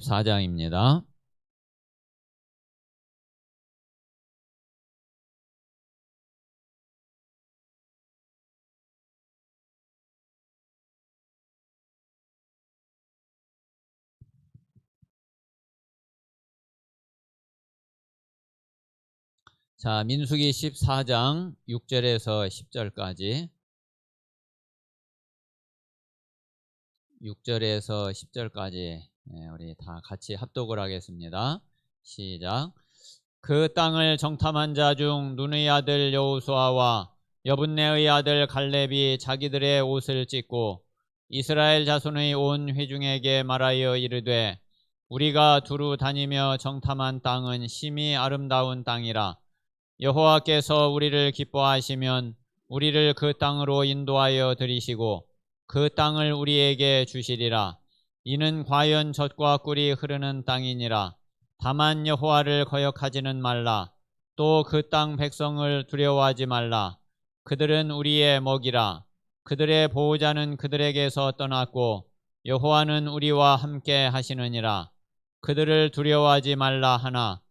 4장입니다. 자, 민수기 14장 6절에서 10절까지 6절에서 10절까지 우리 다 같이 합독을 하겠습니다. 시작. 그 땅을 정탐한 자 중 눈의 아들 여호수아와 여분네의 아들 갈렙이 자기들의 옷을 찢고 이스라엘 자손의 온 회중에게 말하여 이르되 우리가 두루 다니며 정탐한 땅은 심히 아름다운 땅이라. 여호와께서 우리를 기뻐하시면 우리를 그 땅으로 인도하여 들이시고 그 땅을 우리에게 주시리라. 이는 과연 젖과 꿀이 흐르는 땅이니라. 다만 여호와를 거역하지는 말라. 또 그 땅 백성을 두려워하지 말라. 그들은 우리의 먹이라. 그들의 보호자는 그들에게서 떠났고 여호와는 우리와 함께 하시느니라. 그들을 두려워하지 말라 하나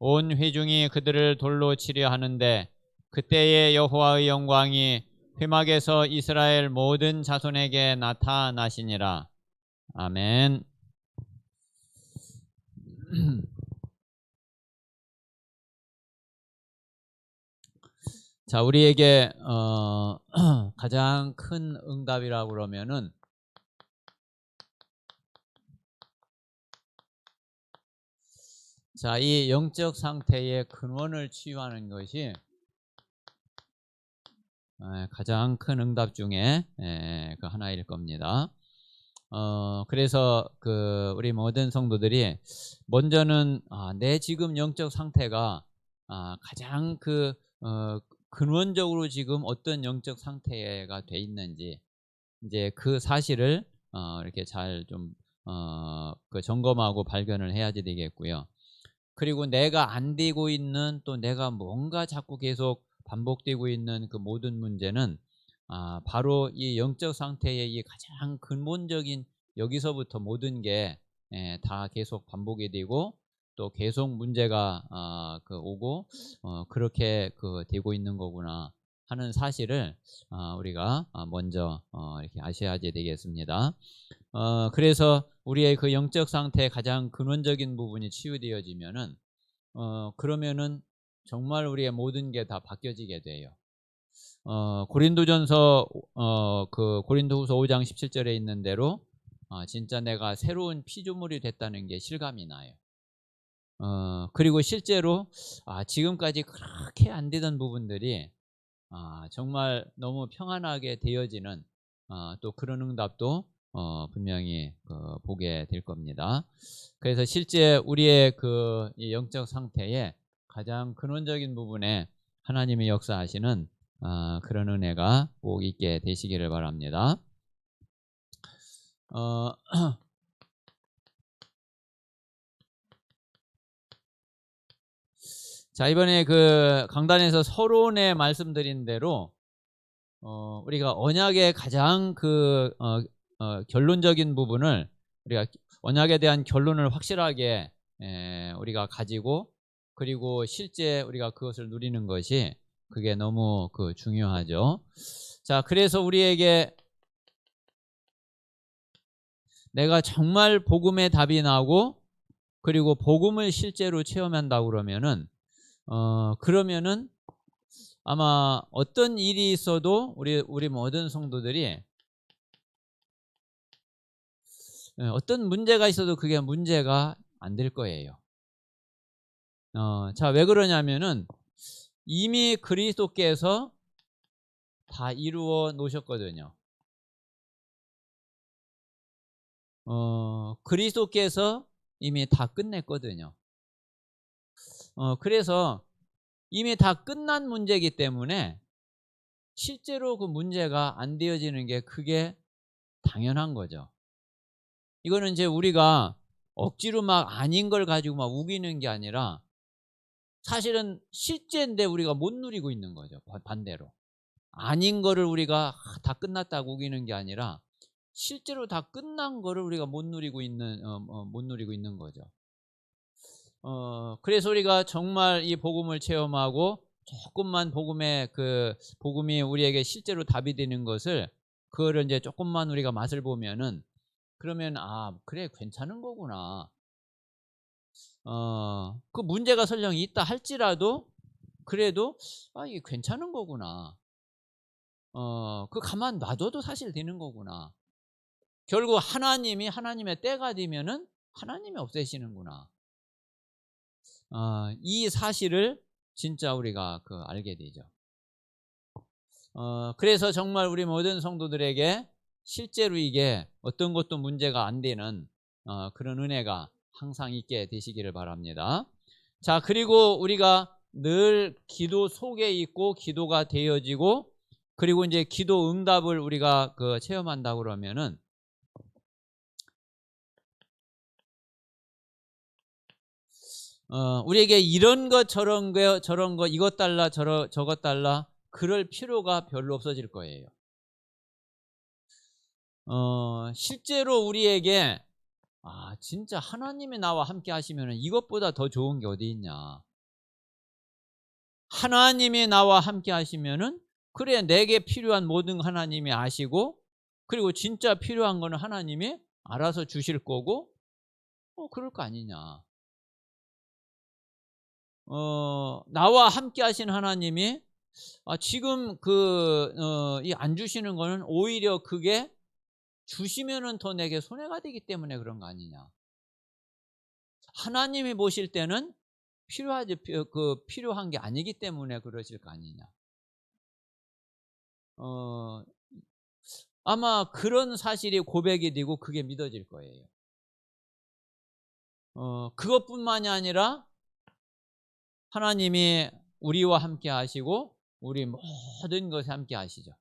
온 회중이 그들을 돌로 치려 하는데 그때에 여호와의 영광이 회막에서 이스라엘 모든 자손에게 나타나시니라. 아멘. 자, 우리에게 가장 큰 응답이라고 그러면은 자, 이 영적 상태의 근원을 치유하는 것이 가장 큰 응답 중에 그 하나일 겁니다. 그래서 우리 모든 성도들이 먼저는 내 지금 영적 상태가 가장 근원적으로 지금 어떤 영적 상태가 돼 있는지 이제 그 사실을 이렇게 잘 좀 점검하고 발견을 해야지 되겠고요. 그리고 내가 안 되고 있는 또 내가 뭔가 자꾸 계속 반복되고 있는 그 모든 문제는 바로 이 영적 상태의 이 가장 근본적인 여기서부터 모든 게 다 계속 반복이 되고 또 계속 문제가 오고 그렇게 되고 있는 거구나 하는 사실을 우리가 먼저 이렇게 아셔야지 되겠습니다. 그래서 우리의 그 영적 상태의 가장 근원적인 부분이 치유되어지면은 그러면은 정말 우리의 모든 게 다 바뀌어지게 돼요. 고린도전서 고린도후서 5장 17절에 있는 대로 진짜 내가 새로운 피조물이 됐다는 게 실감이 나요. 그리고 실제로 지금까지 그렇게 안 되던 부분들이 정말 너무 평안하게 되어지는 또 그런 응답도 분명히 보게 될 겁니다. 그래서 실제 우리의 이 영적 상태에 가장 근원적인 부분에 하나님이 역사하시는 그런 은혜가 꼭 있게 되시기를 바랍니다. 자, 이번에 강단에서 서론에 말씀드린 대로 우리가 언약의 가장 결론적인 부분을 우리가 언약에 대한 결론을 확실하게 우리가 가지고 그리고 실제 우리가 그것을 누리는 것이 그게 너무 중요하죠. 자, 그래서 우리에게 내가 정말 복음의 답이 나오고 그리고 복음을 실제로 체험한다고 그러면은 아마 어떤 일이 있어도 우리 모든 성도들이 어떤 문제가 있어도 그게 문제가 안 될 거예요. 자, 왜 그러냐면은 이미 그리스도께서 다 이루어 놓으셨거든요. 그리스도께서 이미 다 끝냈거든요. 그래서 이미 다 끝난 문제이기 때문에 실제로 그 문제가 안 되어지는 게 그게 당연한 거죠. 이거는 이제 우리가 억지로 막 아닌 걸 가지고 막 우기는 게 아니라 사실은 실제인데 우리가 못 누리고 있는 거죠. 반대로. 아닌 거를 우리가 다 끝났다고 우기는 게 아니라 실제로 다 끝난 거를 우리가 못 누리고 있는 거죠. 그래서 우리가 정말 이 복음을 체험하고 조금만 복음이 우리에게 실제로 답이 되는 것을, 그거를 이제 조금만 우리가 맛을 보면은, 그러면 그래, 괜찮은 거구나. 그 문제가 설령 있다 할지라도 그래도 이게 괜찮은 거구나. 그 가만 놔둬도 사실 되는 거구나. 결국 하나님의 때가 되면은 하나님이 없애시는구나. 이 사실을 진짜 우리가 알게 되죠. 그래서 정말 우리 모든 성도들에게 실제로 이게 어떤 것도 문제가 안 되는 그런 은혜가 항상 있게 되시기를 바랍니다. 자, 그리고 우리가 늘 기도 속에 있고 기도가 되어지고, 그리고 이제 기도 응답을 우리가 체험한다 그러면은, 우리에게 이런 거 저런 거 이것 달라 저것 달라 그럴 필요가 별로 없어질 거예요. 실제로 우리에게 진짜 하나님이 나와 함께 하시면 이것보다 더 좋은 게 어디 있냐. 하나님이 나와 함께 하시면은, 그래, 내게 필요한 모든 하나님이 아시고, 그리고 진짜 필요한 거는 하나님이 알아서 주실 거고, 그럴 거 아니냐. 나와 함께 하신 하나님이 지금 이 안 주시는 거는 오히려 그게 주시면은 더 내게 손해가 되기 때문에 그런 거 아니냐. 하나님이 보실 때는 필요한 게 아니기 때문에 그러실 거 아니냐. 아마 그런 사실이 고백이 되고 그게 믿어질 거예요. 그것뿐만이 아니라 하나님이 우리와 함께 하시고 우리 모든 것에 함께 하시죠.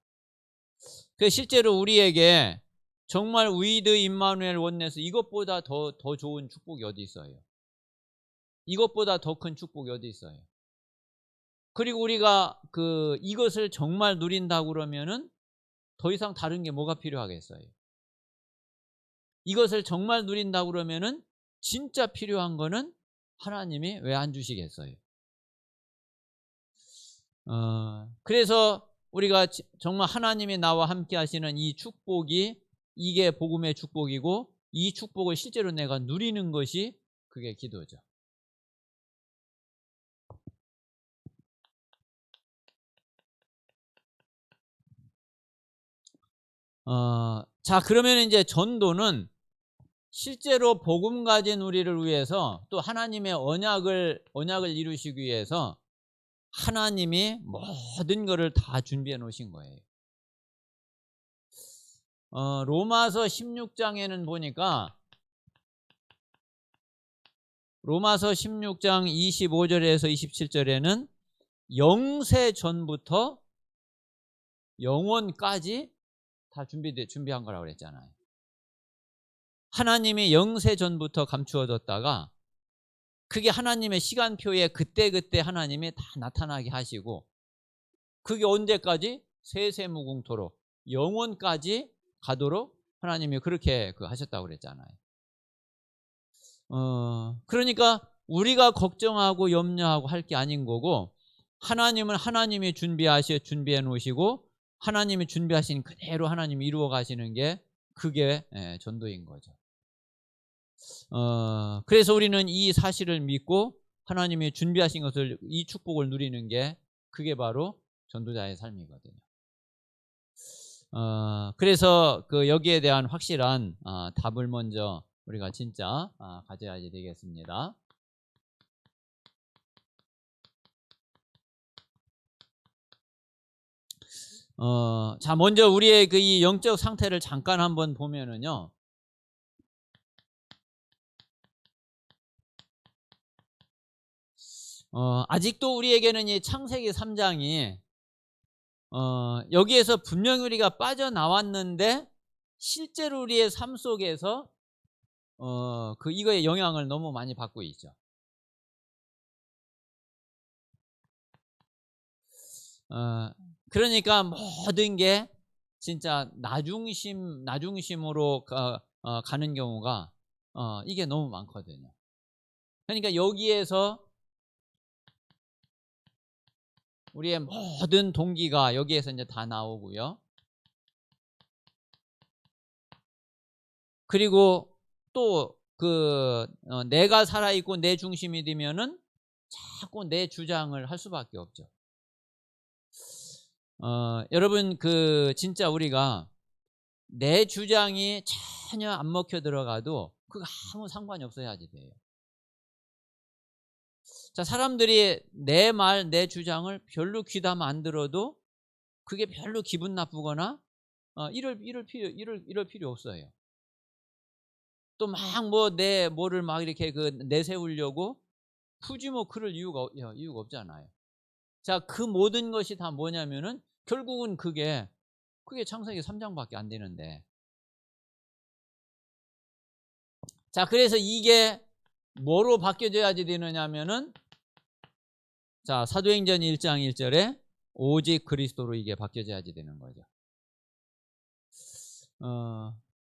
그 실제로 우리에게 정말 위드 임마누엘 원네스, 이것보다 더 좋은 축복이 어디 있어요? 이것보다 더 큰 축복이 어디 있어요? 그리고 우리가 이것을 정말 누린다고 그러면은 더 이상 다른 게 뭐가 필요하겠어요? 이것을 정말 누린다고 그러면은 진짜 필요한 거는 하나님이 왜 안 주시겠어요? 그래서 우리가 정말 하나님이 나와 함께 하시는 이 축복이, 이게 복음의 축복이고, 이 축복을 실제로 내가 누리는 것이 그게 기도죠. 자, 그러면 이제 전도는 실제로 복음 가진 우리를 위해서, 또 하나님의 언약을 이루시기 위해서 하나님이 모든 것을 다 준비해 놓으신 거예요. 로마서 16장에는 보니까, 로마서 16장 25절에서 27절에는 영세 전부터 영원까지 다 준비한 거라고 그랬잖아요. 하나님이 영세 전부터 감추어뒀다가 그게 하나님의 시간표에 그때그때 하나님이 다 나타나게 하시고, 그게 언제까지? 세세무궁토록 영원까지 가도록 하나님이 그렇게 하셨다고 그랬잖아요. 그러니까 우리가 걱정하고 염려하고 할 게 아닌 거고, 하나님은 하나님이 준비해 놓으시고, 하나님이 준비하신 그대로 하나님이 이루어 가시는 게 그게 전도인 거죠. 그래서 우리는 이 사실을 믿고 하나님이 준비하신 것을, 이 축복을 누리는 게 그게 바로 전도자의 삶이거든요. 그래서 여기에 대한 확실한 답을 먼저 우리가 진짜 가져야 되겠습니다. 자, 먼저 우리의 이 영적 상태를 잠깐 한번 보면은요, 아직도 우리에게는 이 창세기 3장이 여기에서 분명히 우리가 빠져나왔는데, 실제로 우리의 삶 속에서 이거의 영향을 너무 많이 받고 있죠. 그러니까 모든 게 진짜 나중심으로 가는 경우가 이게 너무 많거든요. 그러니까 여기에서 우리의 모든 동기가 여기에서 이제 다 나오고요. 그리고 또 내가 살아있고 내 중심이 되면은 자꾸 내 주장을 할 수밖에 없죠. 여러분 진짜 우리가 내 주장이 전혀 안 먹혀 들어가도 그거 아무 상관이 없어야지 돼요. 자, 사람들이 내 말, 내 주장을 별로 귀담아 안 들어도 그게 별로 기분 나쁘거나 이럴 필요 없어요. 또 막 뭐를 막 이렇게 내세우려고 굳이 그럴 이유가 없잖아요. 자, 그 모든 것이 다 뭐냐면은 결국은 그게 창세기 3장밖에 안 되는데. 자, 그래서 이게 뭐로 바뀌어져야지 되느냐면은 자, 사도행전 1장 1절에 오직 그리스도로 이게 바뀌어져야지 되는 거죠.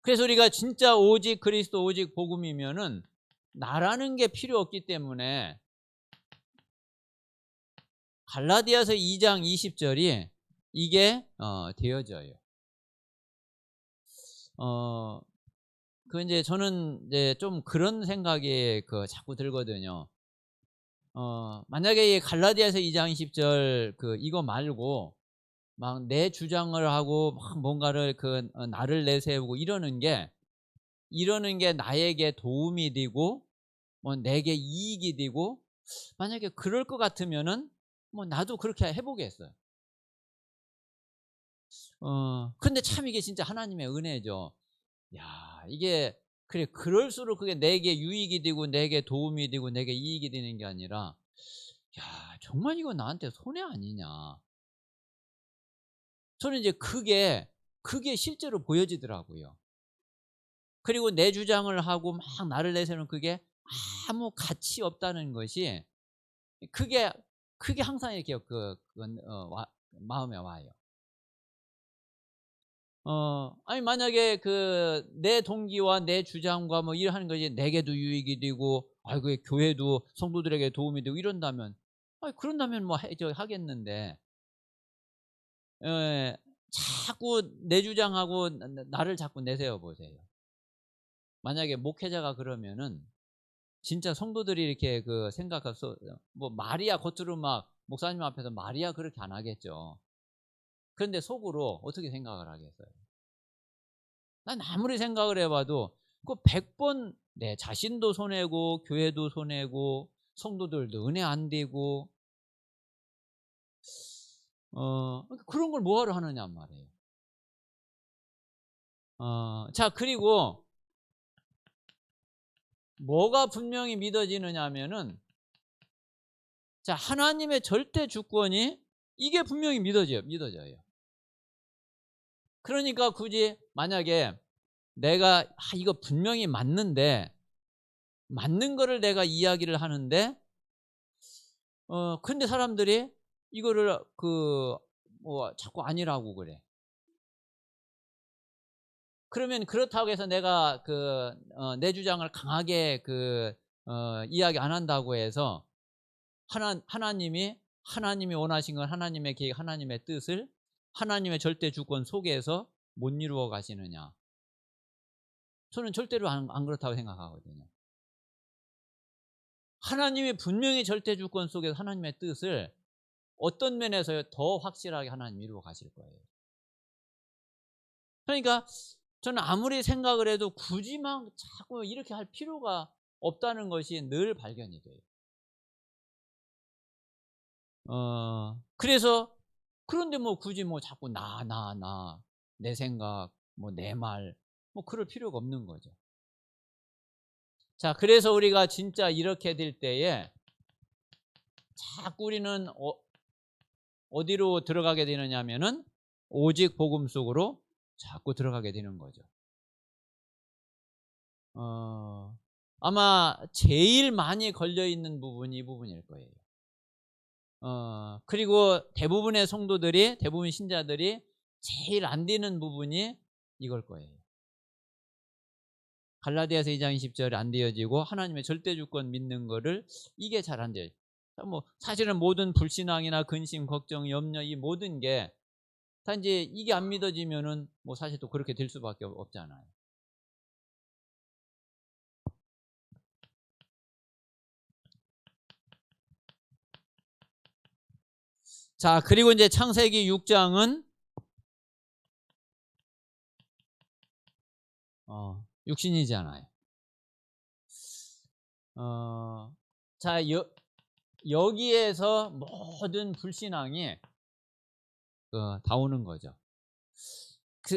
그래서 우리가 진짜 오직 그리스도, 오직 복음이면은 나라는 게 필요 없기 때문에 갈라디아서 2장 20절이 이게 되어져요. 이제 저는 이제 좀 그런 생각이 자꾸 들거든요. 만약에 이 갈라디아서 2장 20절 이거 말고 막 내 주장을 하고 막 뭔가를 나를 내세우고 이러는 게 나에게 도움이 되고 내게 이익이 되고 만약에 그럴 것 같으면은 나도 그렇게 해보겠어요. 근데 참 이게 진짜 하나님의 은혜죠. 야, 이게 그럴수록 그게 내게 유익이 되고 내게 도움이 되고 내게 이익이 되는 게 아니라 야, 정말 이거 나한테 손해 아니냐. 저는 이제 그게 실제로 보여지더라고요. 그리고 내 주장을 하고 막 나를 내세우는 그게 아무 가치 없다는 것이 그게 항상 이렇게 마음에 와요. 아니 만약에 내 동기와 내 주장과 이러한 것이 내게도 유익이 되고 아이고 교회도 성도들에게 도움이 되고 이런다면 그런다면 하겠는데 자꾸 내 주장하고 나를 자꾸 내세워 보세요. 만약에 목회자가 그러면은 진짜 성도들이 이렇게 생각해서 말이야 겉으로 막 목사님 앞에서 말이야 그렇게 안 하겠죠. 그런데 속으로 어떻게 생각을 하겠어요? 난 아무리 생각을 해봐도 100번 내 자신도 손해고 교회도 손해고 성도들도 은혜 안 되고 그런 걸 뭐하러 하느냐 말이에요. 자, 그리고 뭐가 분명히 믿어지느냐 하면은 자, 하나님의 절대 주권이 이게 분명히 믿어져요. 그러니까 굳이 만약에 내가 이거 분명히 맞는데 맞는 거를 내가 이야기를 하는데 근데 사람들이 이거를 자꾸 아니라고 그래. 그러면 그렇다고 해서 내가 내 주장을 강하게 이야기 안 한다고 해서 하나님이 원하신 건 하나님의 계획, 하나님의 뜻을 하나님의 절대 주권 속에서 못 이루어 가시느냐? 저는 절대로 안 그렇다고 생각하거든요. 하나님이 분명히 절대 주권 속에서 하나님의 뜻을 어떤 면에서 더 확실하게 하나님 이루어 가실 거예요. 그러니까 저는 아무리 생각을 해도 굳이 막 자꾸 이렇게 할 필요가 없다는 것이 늘 발견이 돼요. 그래서 그런데 굳이 자꾸 내 생각, 내 말, 그럴 필요가 없는 거죠. 자, 그래서 우리가 진짜 이렇게 될 때에 자꾸 우리는 어디로 들어가게 되느냐 하면은 오직 복음 속으로 자꾸 들어가게 되는 거죠. 아마 제일 많이 걸려있는 부분이 이 부분일 거예요. 그리고 대부분의 성도들이, 대부분 신자들이 제일 안 되는 부분이 이걸 거예요. 갈라디아서 2장 20절에 안 되어지고 하나님의 절대 주권 믿는 거를 이게 잘 안 돼요. 뭐 사실은 모든 불신앙이나 근심, 걱정, 염려 이 모든 게 다 이제 이게 안 믿어지면은 뭐 사실 또 그렇게 될 수밖에 없잖아요. 자, 그리고 이제 창세기 6장은 육신이잖아요. 자, 여기에서 모든 불신앙이 다 오는 거죠.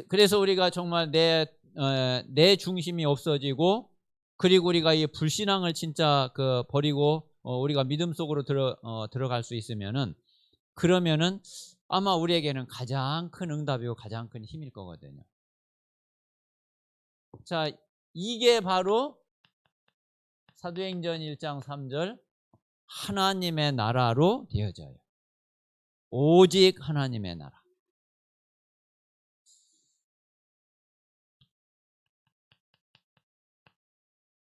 그래서 우리가 정말 내 중심이 없어지고, 그리고 우리가 이 불신앙을 진짜 버리고 우리가 믿음 속으로 들어갈 수 있으면은, 그러면은 아마 우리에게는 가장 큰 응답이고 가장 큰 힘일 거거든요. 자, 이게 바로 사도행전 1장 3절 하나님의 나라로 되어져요. 오직 하나님의 나라.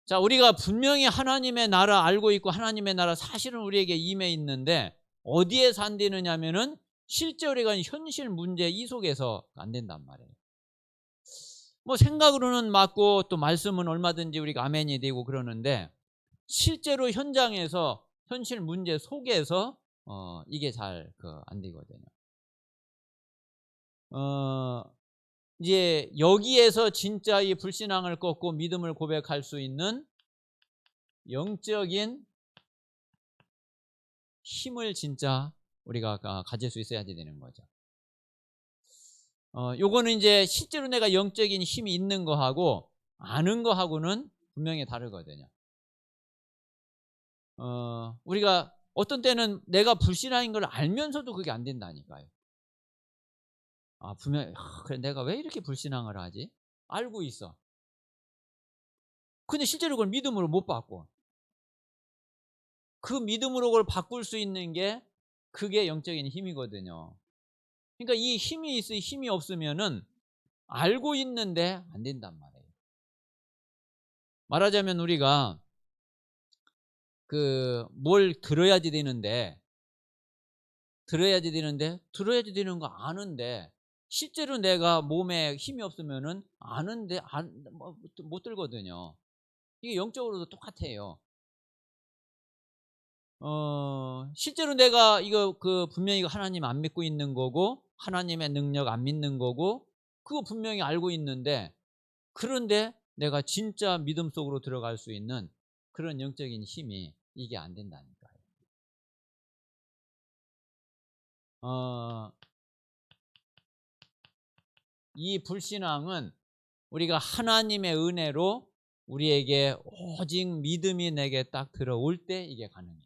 자, 우리가 분명히 하나님의 나라 알고 있고 하나님의 나라 사실은 우리에게 임해 있는데 어디에 산디느냐면은 실제 우리가 현실 문제 이 속에서 안 된단 말이에요. 뭐 생각으로는 맞고 또 말씀은 얼마든지 우리가 아멘이 되고 그러는데 실제로 현장에서 현실 문제 속에서 이게 잘 안 되거든요. 이제 여기에서 진짜 이 불신앙을 꺾고 믿음을 고백할 수 있는 영적인 힘을 진짜 우리가 가질 수 있어야지 되는 거죠. 요거는 이제 실제로 내가 영적인 힘이 있는 거하고 아는 거하고는 분명히 다르거든요. 우리가 어떤 때는 내가 불신앙인 걸 알면서도 그게 안 된다니까요. 분명히 그래 내가 왜 이렇게 불신앙을 하지? 알고 있어. 근데 실제로 그걸 믿음으로 못 바꿔. 그 믿음으로 그걸 바꿀 수 있는 게 그게 영적인 힘이거든요. 그러니까 이 힘이 있어 힘이 없으면은 알고 있는데 안 된단 말이에요. 말하자면 우리가 뭘 들어야지 되는데 들어야지 되는 거 아는데 실제로 내가 몸에 힘이 없으면은 아는데 못 들거든요. 이게 영적으로도 똑같아요. 실제로 내가 이거 분명히 이거 하나님 안 믿고 있는 거고 하나님의 능력 안 믿는 거고 그거 분명히 알고 있는데 그런데 내가 진짜 믿음 속으로 들어갈 수 있는 그런 영적인 힘이 이게 안 된다니까요. 이 불신앙은 우리가 하나님의 은혜로 우리에게 오직 믿음이 내게 딱 들어올 때 이게 가능해요.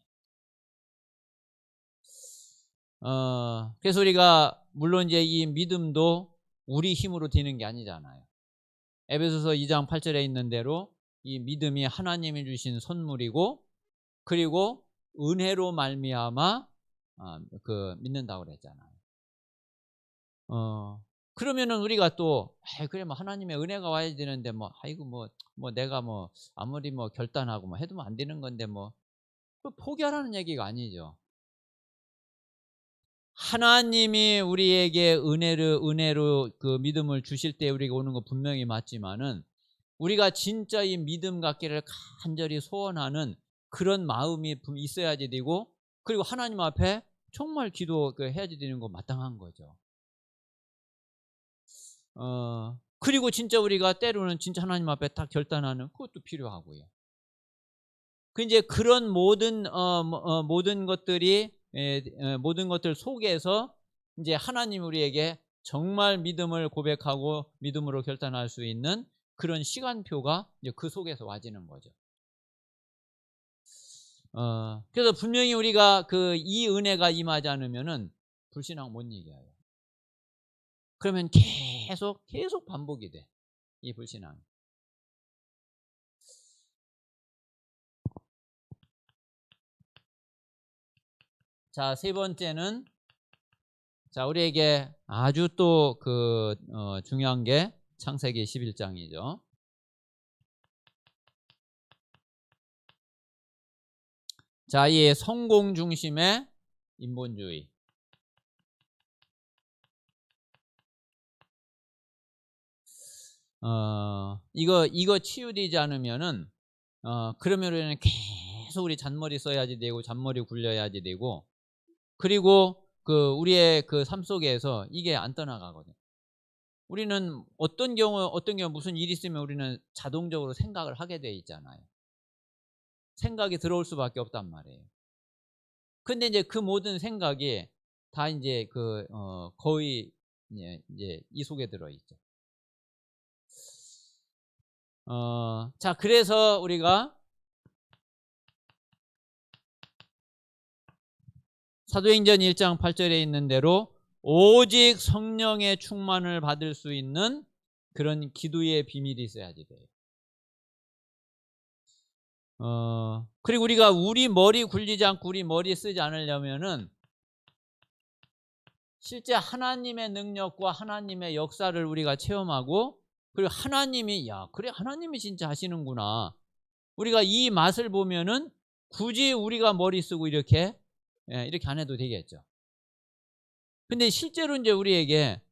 그래서 우리가 물론 이제 이 믿음도 우리 힘으로 되는 게 아니잖아요. 에베소서 2장 8절에 있는 대로 이 믿음이 하나님이 주신 선물이고 그리고 은혜로 말미암아 믿는다고 그랬잖아요. 그러면은 우리가 또 그래 뭐 하나님의 은혜가 와야 되는데 뭐 아이고 뭐 내가 뭐 아무리 뭐 결단하고 뭐 해도 안 되는 건데 뭐 포기하라는 얘기가 아니죠. 하나님이 우리에게 은혜로 믿음을 주실 때 우리가 오는 거 분명히 맞지만은 우리가 진짜 이 믿음 갖기를 간절히 소원하는 그런 마음이 있어야지 되고 그리고 하나님 앞에 정말 기도 해야지 되는 거 마땅한 거죠. 그리고 진짜 우리가 때로는 진짜 하나님 앞에 딱 결단하는 그것도 필요하고요. 이제 그런 모든 것들이 모든 것들 속에서 이제 하나님 우리에게 정말 믿음을 고백하고 믿음으로 결단할 수 있는 그런 시간표가 이제 그 속에서 와지는 거죠. 그래서 분명히 우리가 이 은혜가 임하지 않으면은 불신앙 못 이겨요. 그러면 계속 반복이 돼. 이 불신앙. 자, 세 번째는 자, 우리에게 아주 또 중요한 게 창세기 11장이죠. 자, 이 성공 중심의 인본주의. 이거 치유되지 않으면은, 그러면은 계속 우리 잔머리 써야지 되고, 잔머리 굴려야지 되고, 그리고 우리의 삶 속에서 이게 안 떠나가거든요. 우리는 어떤 경우 무슨 일이 있으면 우리는 자동적으로 생각을 하게 돼 있잖아요. 생각이 들어올 수밖에 없단 말이에요. 근데 이제 그 모든 생각이 다 이제 거의 이제 이 속에 들어있죠. 자, 그래서 우리가 사도행전 1장 8절에 있는 대로 오직 성령의 충만을 받을 수 있는 그런 기도의 비밀이 있어야지 돼요. 그리고 우리가 우리 머리 굴리지 않고 우리 머리 쓰지 않으려면은 실제 하나님의 능력과 하나님의 역사를 우리가 체험하고, 그리고 하나님이 그래 하나님이 진짜 하시는구나. 우리가 이 맛을 보면은 굳이 우리가 머리 쓰고 이렇게 안 해도 되겠죠. 근데 실제로 이제 우리에게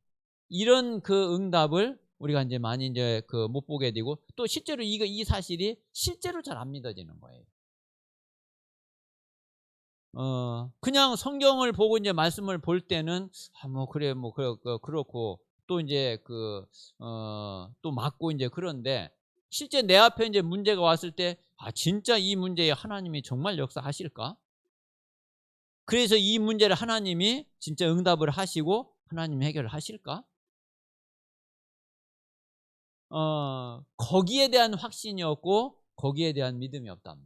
이런 응답을 우리가 이제 많이 이제 못 보게 되고, 또 실제로 이 사실이 실제로 잘 안 믿어지는 거예요. 그냥 성경을 보고 이제 말씀을 볼 때는 그래 그렇고, 또 이제 또 맞고 이제 그런데, 실제 내 앞에 이제 문제가 왔을 때 진짜 이 문제에 하나님이 정말 역사하실까? 그래서 이 문제를 하나님이 진짜 응답을 하시고 하나님이 해결을 하실까? 거기에 대한 확신이 없고 거기에 대한 믿음이 없단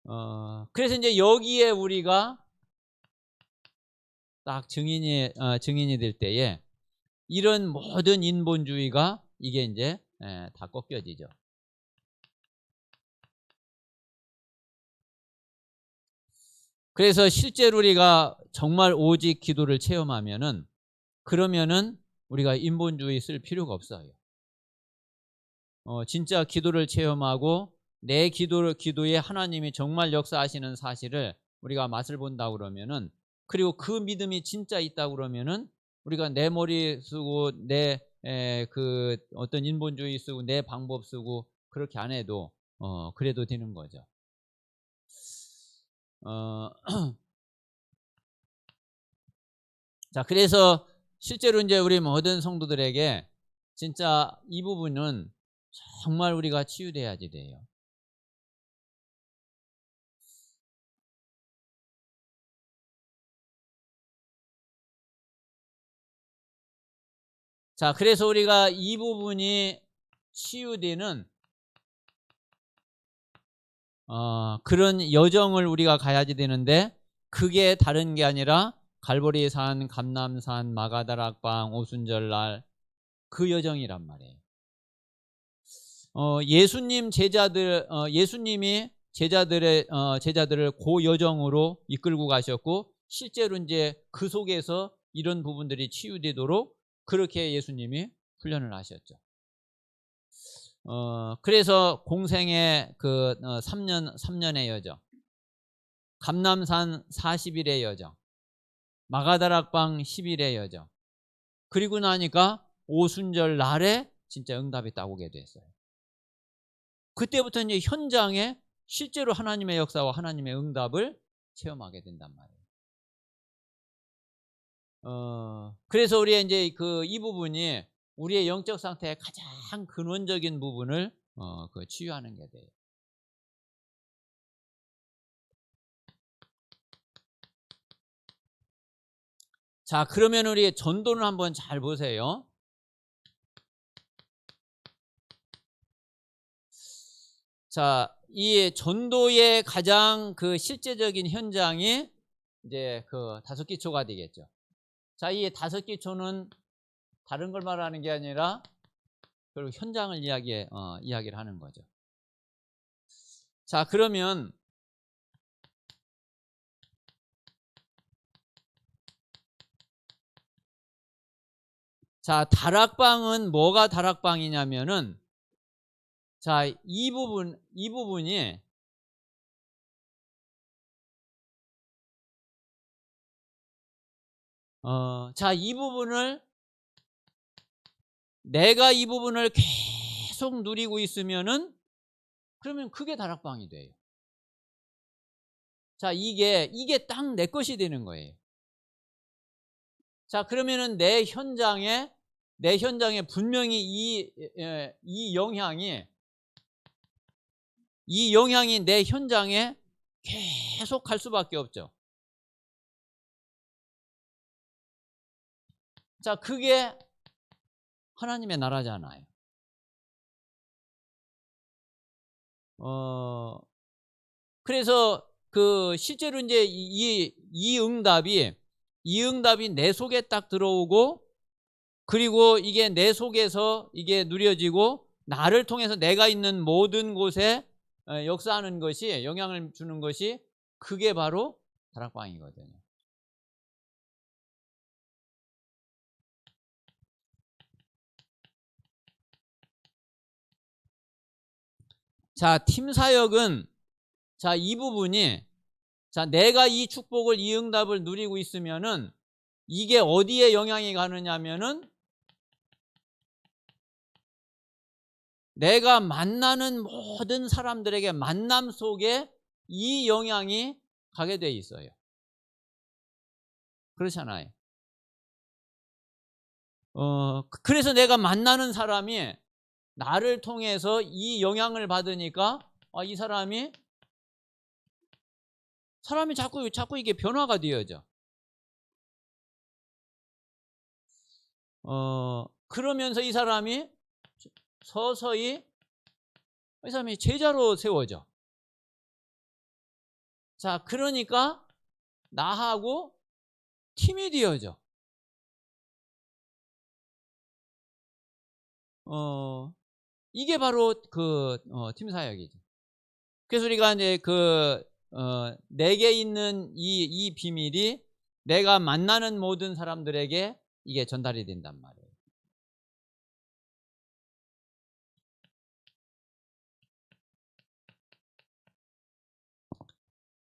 말이에요. 그래서 이제 여기에 우리가 딱 증인이 될 때에 이런 모든 인본주의가 이게 이제 다 꺾여지죠. 그래서 실제로 우리가 정말 오직 기도를 체험하면은, 그러면은 우리가 인본주의 쓸 필요가 없어요. 진짜 기도를 체험하고 내 기도에 하나님이 정말 역사하시는 사실을 우리가 맛을 본다 그러면은, 그리고 그 믿음이 진짜 있다 그러면은 우리가 내 머리 쓰고 내 어떤 인본주의 쓰고 내 방법 쓰고 그렇게 안 해도 그래도 되는 거죠. 자, 그래서 실제로 이제 우리 모든 성도들에게 진짜 이 부분은 정말 우리가 치유돼야지 돼요. 자, 그래서 우리가 이 부분이 치유되는 그런 여정을 우리가 가야지 되는데, 그게 다른 게 아니라 갈보리산, 감람산, 마가다락방, 오순절날 그 여정이란 말이에요. 예수님이 제자들을 그 여정으로 이끌고 가셨고, 실제로 이제 그 속에서 이런 부분들이 치유되도록 그렇게 예수님이 훈련을 하셨죠. 그래서 공생의 3년의 여정, 감람산 40일의 여정, 마가다락방 10일의 여정, 그리고 나니까 오순절 날에 진짜 응답이 딱 오게 됐어요. 그때부터 이제 현장에 실제로 하나님의 역사와 하나님의 응답을 체험하게 된단 말이에요. 그래서 우리의 이제 이 부분이 우리의 영적 상태의 가장 근원적인 부분을 치유하는 게 돼요. 자, 그러면 우리 전도는 한번 잘 보세요. 자, 이 전도의 가장 실제적인 현장이 이제 5기초가 되겠죠. 자, 이 5기초는 다른 걸 말하는 게 아니라 결국 현장을 이야기를 하는 거죠. 자, 그러면 자, 다락방은 뭐가 다락방이냐면은, 자, 이 부분이 자, 이 부분을 내가 이 부분을 계속 누리고 있으면은 그러면 그게 다락방이 돼요. 자, 이게 딱 내 것이 되는 거예요. 자, 그러면은 내 현장에 분명히 이 영향이 내 현장에 계속 갈 수밖에 없죠. 자, 그게 하나님의 나라잖아요. 그래서 그 실제로 이제 이 응답이 내 속에 딱 들어오고, 그리고 이게 내 속에서 이게 누려지고 나를 통해서 내가 있는 모든 곳에 역사하는 것이, 영향을 주는 것이, 그게 바로 다락방이거든요. 자, 팀 사역은, 자, 이 부분이, 자, 내가 이 축복을, 이 응답을 누리고 있으면은 이게 어디에 영향이 가느냐면은 내가 만나는 모든 사람들에게 만남 속에 이 영향이 가게 돼 있어요. 그렇잖아요. 그래서 내가 만나는 사람이 나를 통해서 이 영향을 받으니까, 이 사람이 자꾸 이게 변화가 되어져. 그러면서 이 사람이 서서히 제자로 세워져. 자, 그러니까 나하고 팀이 되어져. 이게 바로 그 팀 사역이죠. 그래서 우리가 이제 내게 있는 이 비밀이 내가 만나는 모든 사람들에게 이게 전달이 된단 말이에요.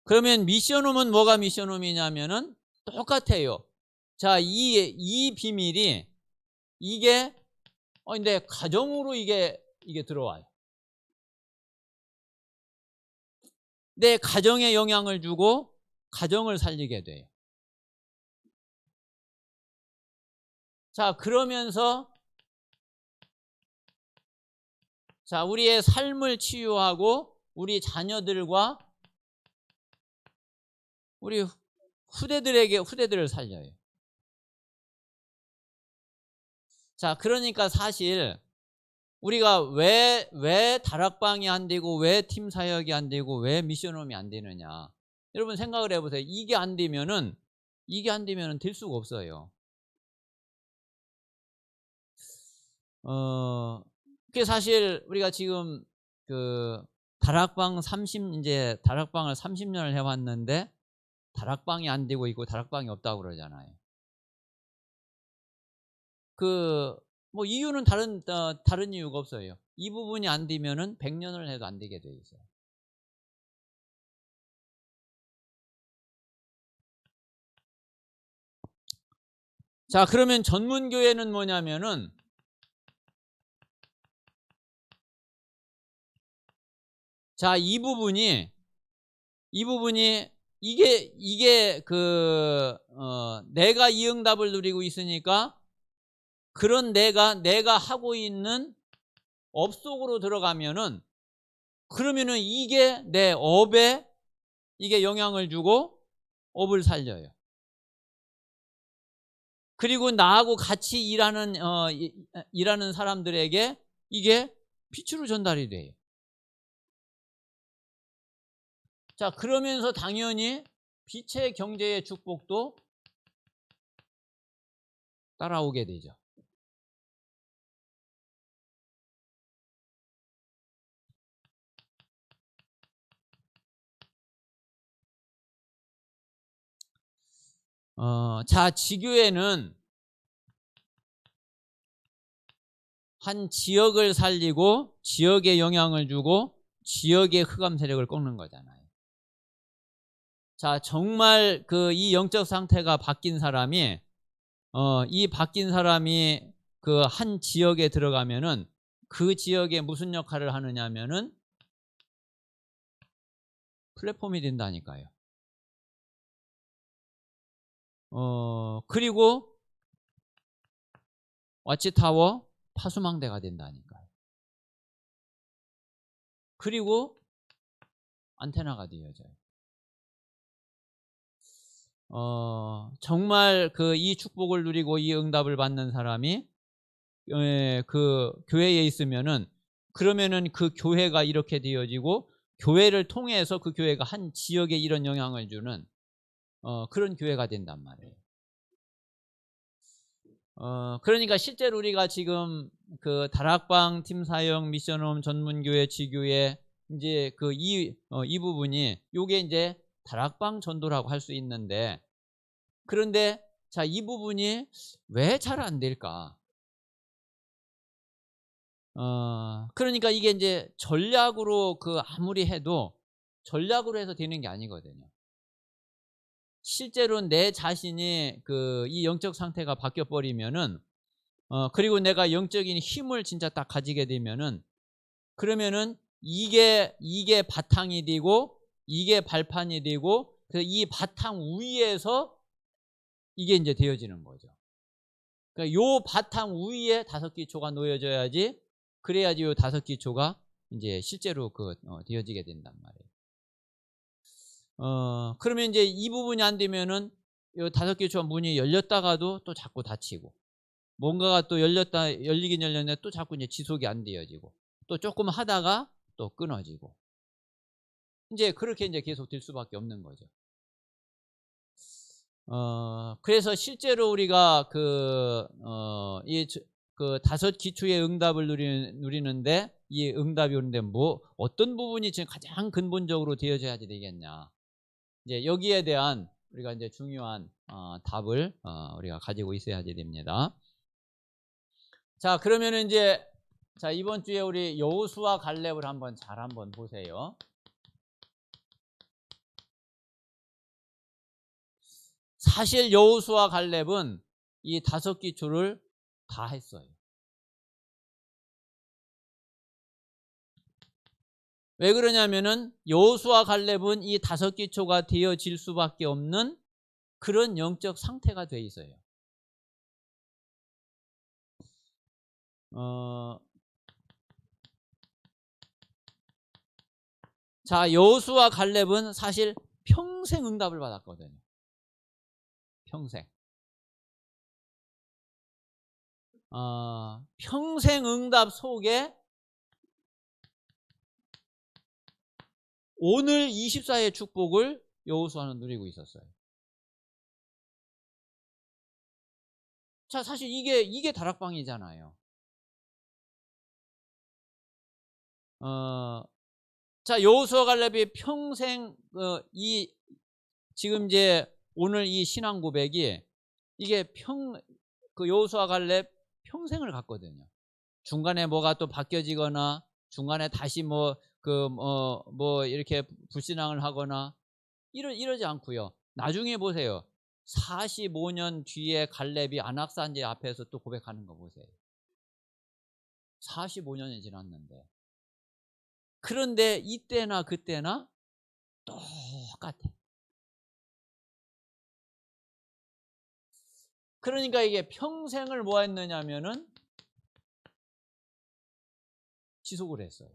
그러면 미션홈은 뭐가 미션홈이냐면은 똑같아요. 자, 이 비밀이 이게 근데 가정으로 이게 들어와요. 내 가정에 영향을 주고 가정을 살리게 돼요. 자, 그러면서 자, 우리의 삶을 치유하고 우리 자녀들과 우리 후대들을 살려요. 자, 그러니까 사실 우리가 왜 다락방이 안 되고 왜 팀 사역이 안 되고 왜 미션홈이 안 되느냐. 여러분 생각을 해보세요. 이게 안 되면은 될 수가 없어요. 그게 사실 우리가 지금 그 다락방을 30년을 해왔는데 다락방이 안 되고 있고 다락방이 없다고 그러잖아요. 뭐 이유는 다른 이유가 없어요. 이 부분이 안 되면은 100년을 해도 안 되게 돼 있어요. 자, 그러면 전문교회는 뭐냐면은, 자, 이 부분이 이게 내가 이 응답을 누리고 있으니까 그런 내가 하고 있는 업 속으로 들어가면은, 그러면은 이게 내 업에 이게 영향을 주고 업을 살려요. 그리고 나하고 같이 일하는 사람들에게 이게 빛으로 전달이 돼요. 자, 그러면서 당연히 빛의 경제의 축복도 따라오게 되죠. 자, 지교회는 한 지역을 살리고 지역에 영향을 주고 지역의 흑암 세력을 꺾는 거잖아요. 자, 정말 이 영적 상태가 바뀐 사람이 이 바뀐 사람이 그 한 지역에 들어가면은 그 지역에 무슨 역할을 하느냐면은 플랫폼이 된다니까요. 그리고 와치타워 파수망대가 된다니까요. 그리고 안테나가 되어져요. 정말 이 축복을 누리고 이 응답을 받는 사람이 그 교회에 있으면은 그러면은 그 교회가 이렇게 되어지고 교회를 통해서 그 교회가 한 지역에 이런 영향을 주는 그런 교회가 된단 말이에요. 그러니까 실제로 우리가 지금 그 다락방 팀 사역 미션홈 전문교회 지교회 이제 이 부분이 요게 이제 다락방 전도라고 할 수 있는데, 그런데 자, 이 부분이 왜 잘 안 될까? 그러니까 이게 이제 전략으로 아무리 해도 전략으로 해서 되는 게 아니거든요. 실제로 내 자신이 이 영적 상태가 바뀌어 버리면은 그리고 내가 영적인 힘을 진짜 딱 가지게 되면은 그러면은 이게 바탕이 되고 이게 발판이 되고 이 바탕 위에서 이게 이제 되어지는 거죠. 그러니까 요 바탕 위에 5기초가 놓여져야지, 그래야지 요 5기초가 이제 실제로 되어지게 된단 말이에요. 그러면 이제 이 부분이 안 되면은 요 5기초 문이 열렸다가도 또 자꾸 닫히고, 뭔가가 또 열리긴 열렸는데 또 자꾸 이제 지속이 안 되어지고, 또 조금 하다가 또 끊어지고, 이제 그렇게 이제 계속 될 수밖에 없는 거죠. 그래서 실제로 우리가 이 5기초의 응답을 누리는데, 이 응답이 오는데 어떤 부분이 지금 가장 근본적으로 되어져야지 되겠냐. 이제 여기에 대한 우리가 이제 중요한 답을 우리가 가지고 있어야지 됩니다. 자, 그러면은 이제 이번 주에 우리 여호수아 갈렙을 한번 보세요. 사실 여호수아 갈렙은 이 5기초를 다 했어요. 왜 그러냐면은 여호수아 갈렙은 이 5기초가 되어질 수밖에 없는 그런 영적 상태가 돼 있어요. 자, 여호수아 갈렙은 사실 평생 응답을 받았거든요. 평생. 평생 응답 속에 오늘 24의 축복을 여호수아는 누리고 있었어요. 자, 사실 이게 다락방이잖아요. 자, 여호수아 갈렙이 평생 지금 이제 오늘 이 신앙 고백이 이게 여호수아 갈렙 평생을 갔거든요. 중간에 뭐가 또 바뀌어지거나 중간에 다시 이렇게 불신앙을 하거나 이러지 않고요. 나중에 보세요. 45년 뒤에 갈렙이 안악산제 앞에서 또 고백하는 거 보세요. 45년이 지났는데. 그런데 이때나 그때나 똑같아. 그러니까 이게 평생을 뭐 했느냐면은 지속을 했어요.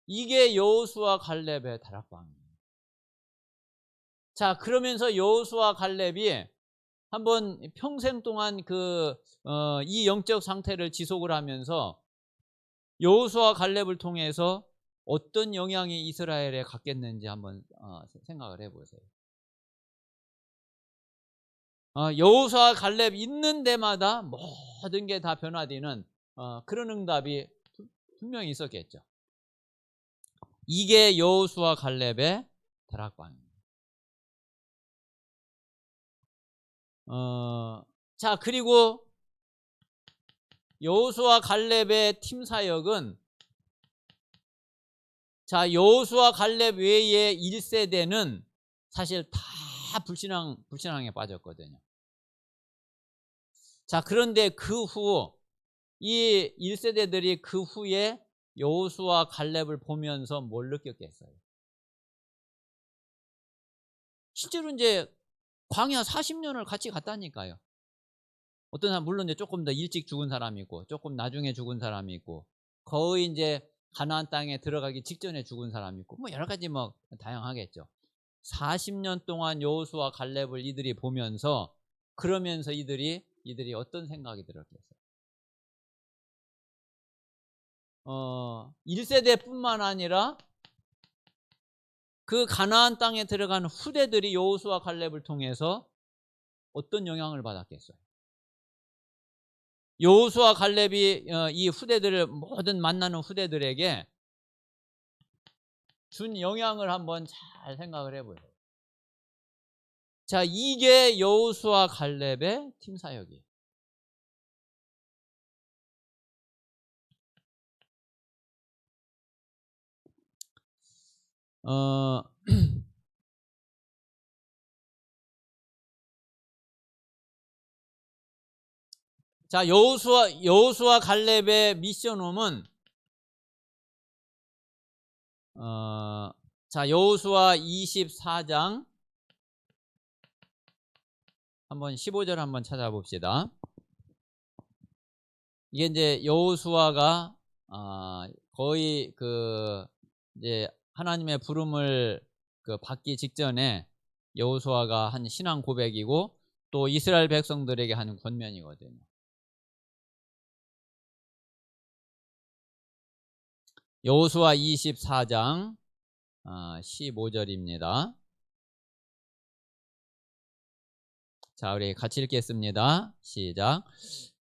이게 여호수아 갈렙의 다락방이에요. 자, 그러면서 여호수아 갈렙이 한번 평생 동안 이 영적 상태를 지속을 하면서 여호수아 갈렙을 통해서 어떤 영향이 이스라엘에 갔겠는지 한번 생각을 해보세요. 여호수아 갈렙 있는 데마다 모든 게 다 변화되는 그런 응답이 분명히 있었겠죠. 이게 여호수아 갈렙의 다락방입니다. 자, 그리고 여호수아 갈렙의 팀 사역은 자, 여호수아 갈렙 외에 1세대는 사실 다 불신앙에 빠졌거든요. 자, 그런데 그 후 이 1세대들이 그 후에 여호수아 갈렙을 보면서 뭘 느꼈겠어요? 실제로 이제 광야 40년을 같이 갔다니까요. 어떤 사람 물론 이제 조금 더 일찍 죽은 사람이 있고 조금 나중에 죽은 사람이 있고 거의 이제 가나안 땅에 들어가기 직전에 죽은 사람이 있고 뭐 여러 가지 뭐 다양하겠죠. 40년 동안 여호수아 갈렙을 이들이 보면서 그러면서 이들이 어떤 생각이 들었겠어요? 1세대뿐만 아니라 그 가나안 땅에 들어간 후대들이 여호수아 갈렙을 통해서 어떤 영향을 받았겠어요? 여호수아 갈렙이 이 후대들을 모든 만나는 후대들에게 준 영향을 한번 잘 생각을 해보세요. 자, 이게 여호수아 갈렙의 팀 사역이에요. 자, 여호수아 갈렙의 미션홈은 자, 여호수아 24장 한번 15절 한번 찾아봅시다. 이게 이제 여호수아가 거의 그 이제 하나님의 부름을 받기 직전에 여호수아가 한 신앙 고백이고 또 이스라엘 백성들에게 하는 권면이거든요. 여호수아 24장 15절입니다. 자, 우리 같이 읽겠습니다. 시작.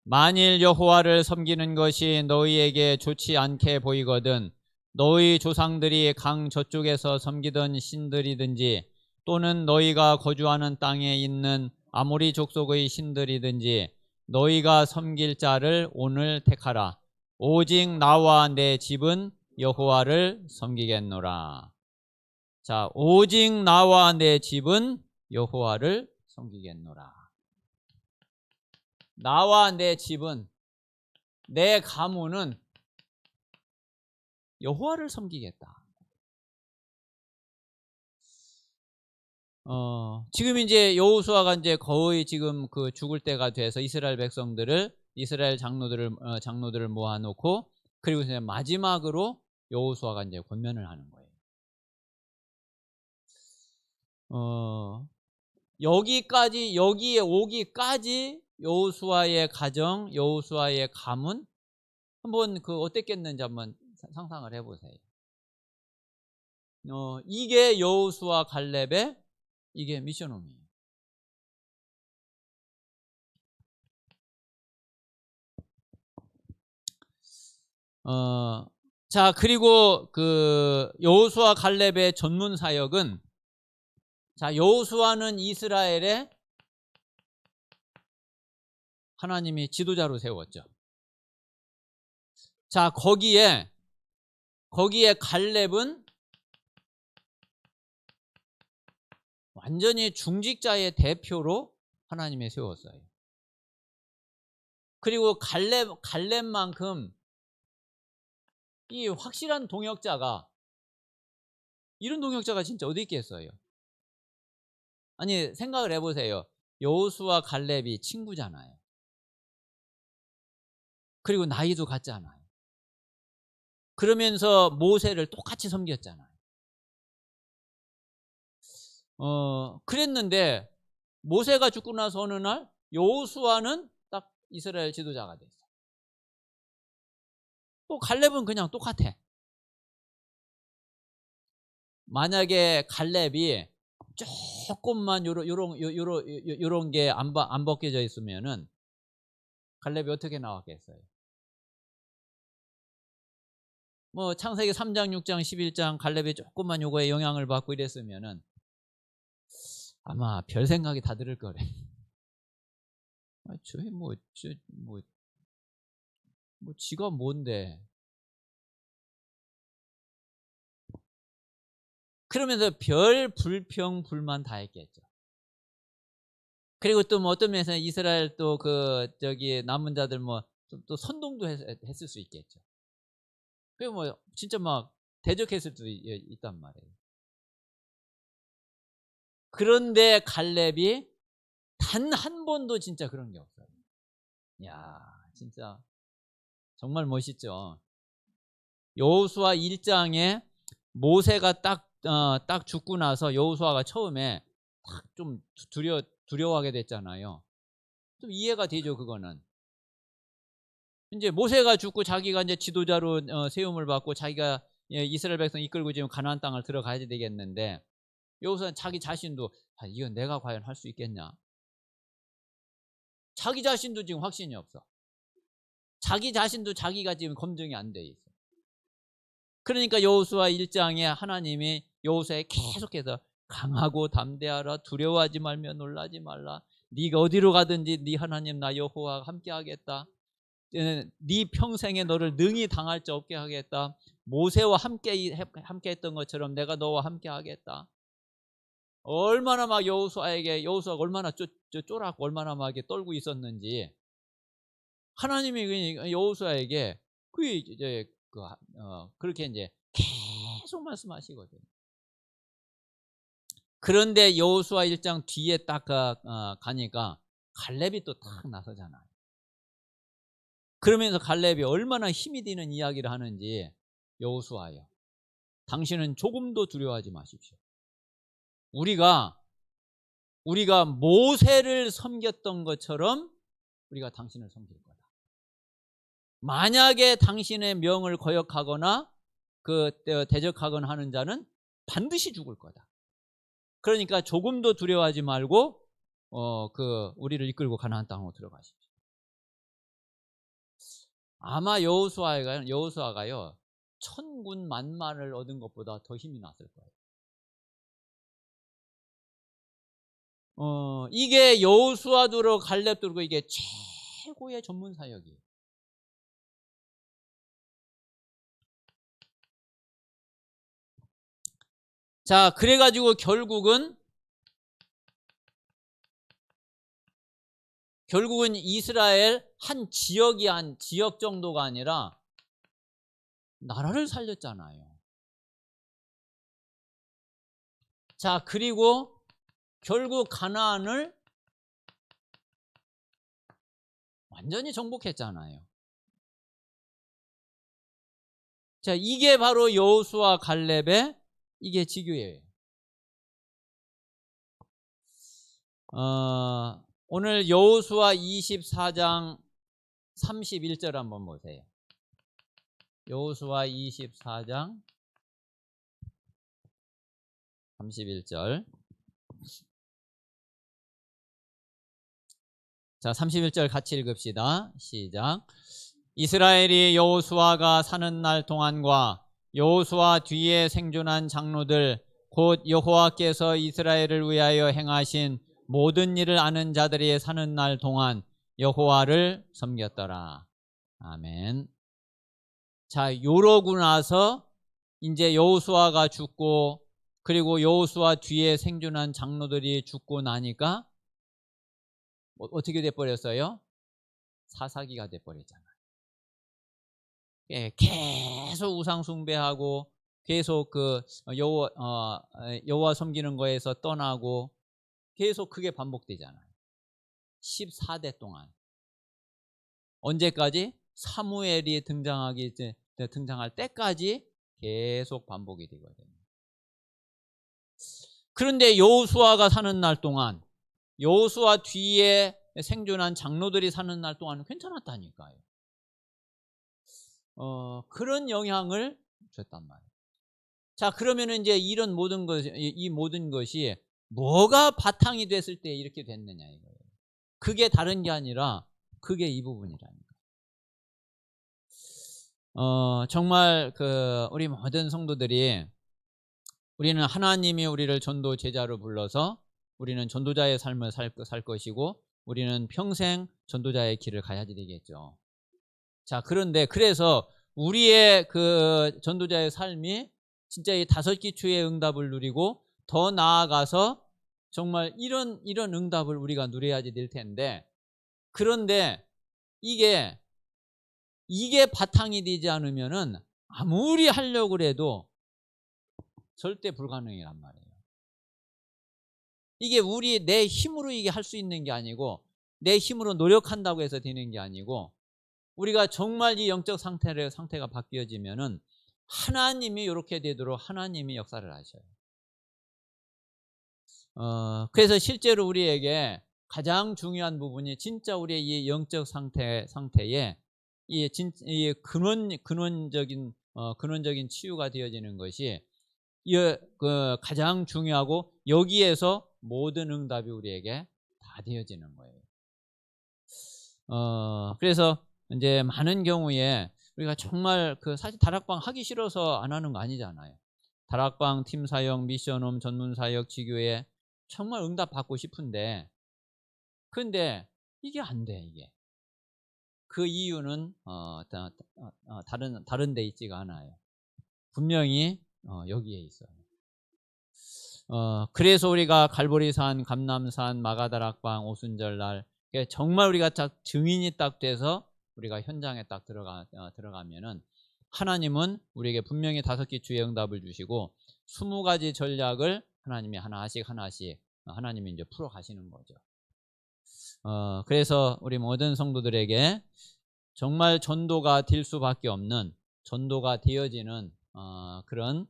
만일 여호와를 섬기는 것이 너희에게 좋지 않게 보이거든 너희 조상들이 강 저쪽에서 섬기던 신들이든지 또는 너희가 거주하는 땅에 있는 아모리 족속의 신들이든지 너희가 섬길 자를 오늘 택하라. 오직 나와 내 집은 여호와를 섬기겠노라. 자, 오직 나와 내 집은 여호와를 섬기겠노라. 나와 내 집은, 내 가문은 여호와를 섬기겠다. 지금 이제 여호수아가 이제 거의 지금 그 죽을 때가 돼서 이스라엘 백성들을 이스라엘 장로들을 모아놓고 그리고 이제 마지막으로 여호수아가 이제 권면을 하는 거예요. 여기에 오기까지 여호수아의 가정, 여호수아의 가문 한번 어땠겠는지 한번 상상을 해보세요. 이게 여호수아 갈렙의 이게 미션홈이에요. 자, 그리고 여호수아 갈렙의 전문 사역은 자, 여호수아는 이스라엘의 하나님이 지도자로 세웠죠. 자, 거기에 갈렙은 완전히 중직자의 대표로 하나님이 세웠어요. 그리고 갈렙만큼 이 확실한 동역자가 이런 동역자가 진짜 어디 있겠어요? 아니 생각을 해보세요. 여호수아 갈렙이 친구잖아요. 그리고 나이도 같잖아요. 그러면서 모세를 똑같이 섬겼잖아요. 그랬는데 모세가 죽고 나서 어느 날 여호수아는 딱 이스라엘 지도자가 됐어. 또 갈렙은 그냥 똑같아. 만약에 갈렙이 조금만 요런 게 안 벗겨져 있으면은 갈렙이 어떻게 나왔겠어요? 뭐 창세기 3장, 6장, 11장 갈렙이 조금만 요거에 영향을 받고 이랬으면은 아마 별 생각이 다 들을 거래. 뭐 지가 뭔데. 그러면서 별 불평 불만 다 했겠죠. 그리고 또 뭐 어떤 면에서 이스라엘 또 그 저기 남은 자들 뭐 또 선동도 했을 수 있겠죠. 그리고 뭐 진짜 막 대적했을 수도 있단 말이에요. 그런데 갈렙이 단 한 번도 진짜 그런 게 없어요. 야, 진짜 정말 멋있죠. 여호수아 1장에 모세가 딱 죽고 나서 여호수아가 처음에 딱 좀 두려워하게 됐잖아요. 좀 이해가 되죠, 그거는. 이제 모세가 죽고 자기가 이제 지도자로 세움을 받고 자기가 이스라엘 백성 이끌고 지금 가나안 땅을 들어가야 되겠는데 여호수아는 자기 자신도 이건 내가 과연 할 수 있겠냐? 자기 자신도 지금 확신이 없어. 자기 자신도 자기가 지금 검증이 안 돼 있어. 그러니까 여호수아 1장에 하나님이 여호수아에 계속해서 강하고 담대하라, 두려워하지 말며 놀라지 말라, 네가 어디로 가든지 네 하나님 나 여호와가 함께하겠다, 네 평생에 너를 능히 당할 자 없게 하겠다, 모세와 함께 했던 것처럼 내가 너와 함께 하겠다. 얼마나 막 여호수아가 얼마나 쫄았고 얼마나 막 떨고 있었는지 하나님이 여호수아에게 그렇게 이제 계속 말씀하시거든요. 그런데 여호수아 1장 뒤에 딱 가니까 갈렙이 또 딱 나서잖아요. 그러면서 갈렙이 얼마나 힘이 드는 이야기를 하는지, 여호수아여, 당신은 조금도 두려워하지 마십시오. 우리가 모세를 섬겼던 것처럼 우리가 당신을 섬길 거다. 만약에 당신의 명을 거역하거나 대적하거나 하는 자는 반드시 죽을 거다. 그러니까 조금도 두려워하지 말고 우리를 이끌고 가나안 땅으로 들어가십시오. 아마 여호수아가요 1000군 만마를 얻은 것보다 더 힘이 났을 거예요. 이게 여호수아도 그렇고 갈렙도 그렇고 이게 최고의 전문 사역이에요. 자, 그래가지고 결국은 이스라엘 한 지역 정도가 아니라 나라를 살렸잖아요. 자, 그리고 결국 가나안을 완전히 정복했잖아요. 자, 이게 바로 여호수아 갈렙의 이게 지교예요. 오늘 여호수아 24장 31절 한번 보세요. 여호수아 24장 31절. 자, 31절 같이 읽읍시다. 시작. 이스라엘이 여호수아가 사는 날 동안과 여호수아 뒤에 생존한 장로들 곧 여호와께서 이스라엘을 위하여 행하신 모든 일을 아는 자들이 사는 날 동안 여호와를 섬겼더라. 아멘. 자, 요러고 나서 이제 여호수아가 죽고 그리고 여호수아 뒤에 생존한 장로들이 죽고 나니까 어떻게 돼버렸어요? 사사기가 돼버렸잖아요. 계속 우상 숭배하고 계속 여호와 섬기는 거에서 떠나고 계속 그게 반복되잖아요. 14대 동안. 언제까지? 사무엘이 등장할 때까지 계속 반복이 되거든요. 그런데 여호수아가 사는 날 동안, 여호수아 뒤에 생존한 장로들이 사는 날 동안은 괜찮았다니까요. 그런 영향을 줬단 말이에요. 자, 그러면은 이제 이 모든 것이 뭐가 바탕이 됐을 때 이렇게 됐느냐 이거예요. 그게 다른 게 아니라 그게 이 부분이라니까. 정말 우리 모든 성도들이 우리는 하나님이 우리를 전도 제자로 불러서 우리는 전도자의 삶을 살 것이고 우리는 평생 전도자의 길을 가야 되겠죠. 자, 그런데 그래서 우리의 그 전도자의 삶이 진짜 이 다섯 기초의 응답을 누리고 더 나아가서 정말 이런 응답을 우리가 누려야지 될 텐데, 그런데 이게 바탕이 되지 않으면은 아무리 하려고 해도 절대 불가능이란 말이에요. 이게 내 힘으로 이게 할 수 있는 게 아니고, 내 힘으로 노력한다고 해서 되는 게 아니고, 우리가 정말 이 영적 상태가 바뀌어지면은 하나님이 이렇게 되도록 하나님이 역사를 하셔요. 그래서 실제로 우리에게 가장 중요한 부분이 진짜 우리의 이 영적 상태에 이 근원적인 치유가 되어지는 것이 그 가장 중요하고, 여기에서 모든 응답이 우리에게 다 되어지는 거예요. 그래서 이제 많은 경우에 우리가 정말 사실 다락방 하기 싫어서 안 하는 거 아니잖아요. 다락방, 팀 사역, 미션홈, 전문 사역, 지교회 정말 응답 받고 싶은데, 근데 이게 안 돼. 이게 그 이유는 다른 데 있지가 않아요. 분명히 여기에 있어요. 그래서 우리가 갈보리산, 감남산, 마가다락방, 오순절날 정말 우리가 딱 증인이 딱 돼서 우리가 현장에 딱 들어가면은 하나님은 우리에게 분명히 5기초의 응답을 주시고 20가지 전략을 하나님이 하나씩 하나님이 이제 풀어 가시는 거죠. 그래서 우리 모든 성도들에게 정말 전도가 될 수밖에 없는, 전도가 되어지는 그런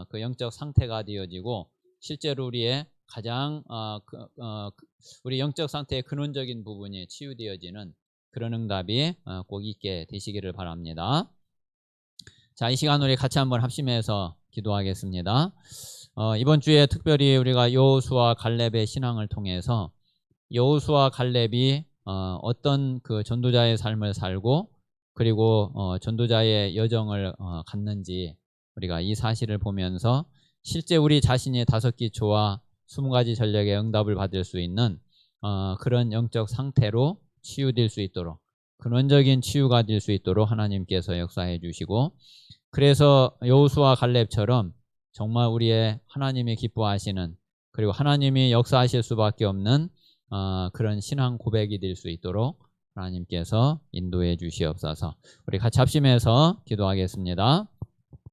그 영적 상태가 되어지고, 실제로 우리의 가장 우리 영적 상태의 근원적인 부분이 치유되어지는 그런 응답이 꼭 있게 되시기를 바랍니다. 자, 이 시간 우리 같이 한번 합심해서 기도하겠습니다. 이번 주에 특별히 우리가 여호수아 갈렙의 신앙을 통해서 여호수아 갈렙이 어떤 그 전도자의 삶을 살고, 그리고 전도자의 여정을 갔는지 우리가 이 사실을 보면서 실제 우리 자신이 5기초와 20가지 전략의 응답을 받을 수 있는 그런 영적 상태로 치유될 수 있도록, 근원적인 치유가 될 수 있도록 하나님께서 역사해 주시고, 그래서 여호수아 갈렙처럼 정말 우리의 하나님이 기뻐하시는, 그리고 하나님이 역사하실 수밖에 없는 그런 신앙 고백이 될 수 있도록 하나님께서 인도해 주시옵소서. 우리 같이 합심해서 기도하겠습니다.